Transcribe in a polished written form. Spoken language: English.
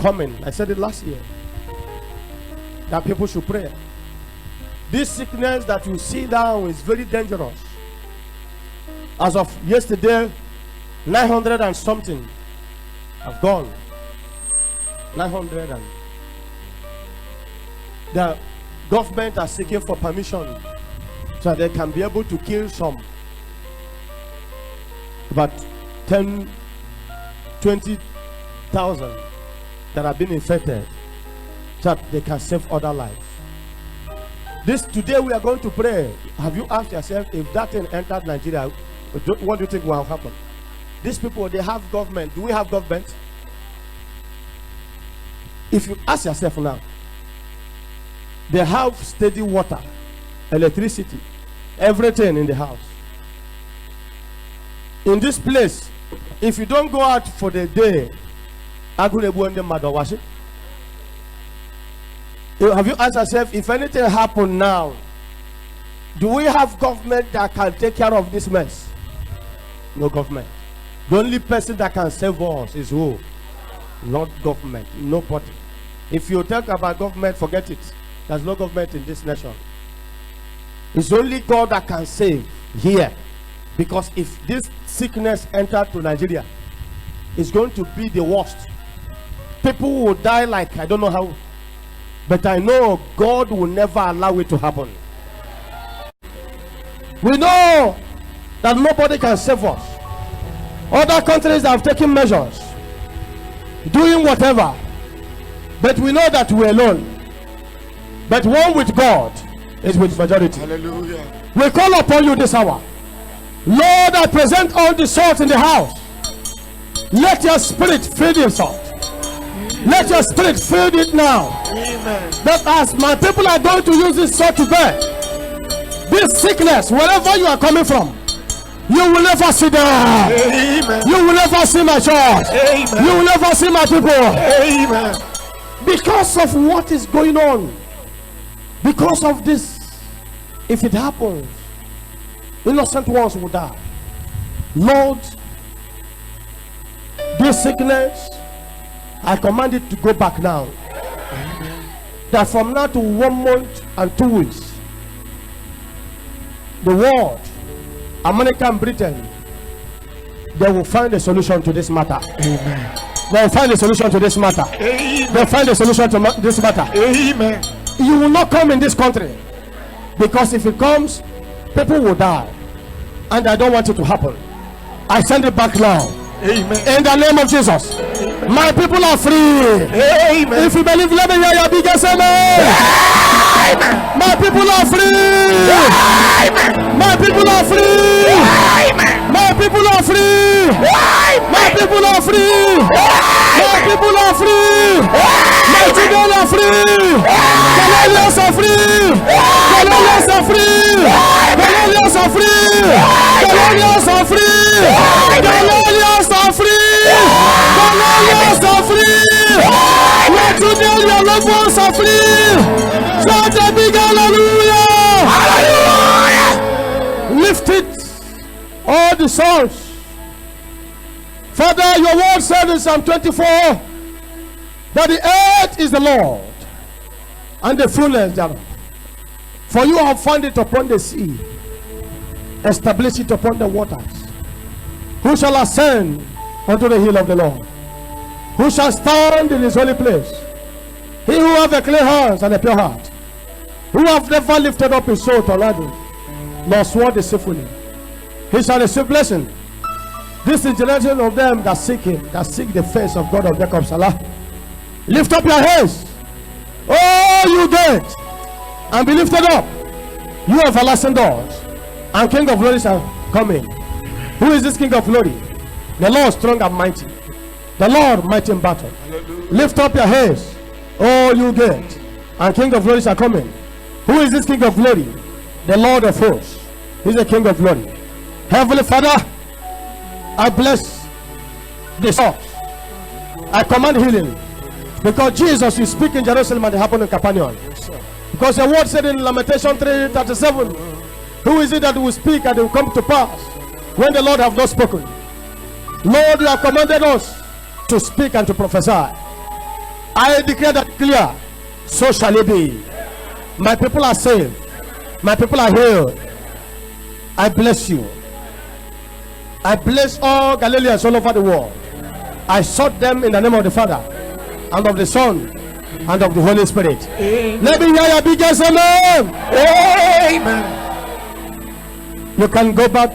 coming. I said it last year. That people should pray. This sickness that you see now is very dangerous. As of yesterday, 900 and something have gone. 900 and the government are seeking for permission so they can be able to kill some. About 10, 20,000 that have been infected so that they can save other lives. This today we are going to pray. Have you asked yourself if that thing entered Nigeria, what do you think will happen? These people, they have government. Do we have government? If you ask yourself now, they have steady water, electricity, everything in the house. In this place, if you don't go out for the day, have you asked yourself if anything happened now, do we have government that can take care of this mess? No government. The only person that can save us is who? Not government. Nobody. If you talk about government, forget it. There's no government in this nation. It's only God that can save here. Because if this sickness entered to Nigeria, it's going to be the worst. People will die like I don't know how. But I know God will never allow it to happen. We know that nobody can save us. Other countries have taken measures, doing whatever. But we know that we're alone. But one with God is with majority. Hallelujah. We call upon you this hour. Lord, I present all the salt in the house. Let your spirit feed the salt. Let your spirit feed it now. Amen. That as my people are going to use this salt to bear this sickness, wherever you are coming from, you will never see them. Amen. You will never see my church. Amen. You will never see my people. Amen. Because of what is going on, because of this, if it happens, innocent ones will die. Lord, this sickness, I command it to go back now. Amen. That from now to 1 month and 2 weeks, the world, America and Britain, they will find a solution to this matter. Amen. They will find a solution to this matter. Amen. They will find a solution to this matter. Amen. You will not come in this country, because if it comes, people will die, and I don't want it to happen. I send it back now. Amen. In the name of Jesus. Amen. My people are free. Amen. If you believe, let me hear your biggest amen. Amen. My people are free. Amen. My people are free. Amen. My people are free. Amen. My people are free. Amen. My people are free. Amen. My children are free. Canadians are free. Canadians are free. Canadians are free. Canadians are free. Canadians are free. Canadians are free. Your children, your loved ones are free. Shout a big hallelujah. Hallelujah. Lift it, all the souls. Father, your word said in Psalm 24 that the earth is the Lord and the fullness thereof. For you have found it upon the sea, establish it upon the waters. Who shall ascend unto the hill of the Lord? Who shall stand in his holy place? He who hath a clean hands and a pure heart, who hath never lifted up his soul to idol, nor swore deceitfully, he shall receive blessing. This is the generation of them that seek him, that seek the face of God of Jacob. Salah. Lift up your heads, oh you gates, and be lifted up, you everlasting doors, and King of glory shall come in. Who is this King of glory? The Lord strong and mighty, the Lord mighty in battle. Hallelujah. Lift up your heads, oh you gates, and King of glory shall come in. Who is this King of glory? The Lord of hosts. He's the King of glory. Heavenly Father, I bless this house. I command healing, because Jesus will speak in Jerusalem and it happened in Capernaum. Because the word said in Lamentation 3:37, who is it that will speak and it will come to pass when the Lord have not spoken? Lord, you have commanded us to speak and to prophesy. I declare that clear. So shall it be. My people are saved. My people are healed. I bless you. I bless all Galileans all over the world. I sought them in the name of the Father, and of the Son, and of the Holy Spirit. Amen. Let me hear your biggest amen. Amen. You can go back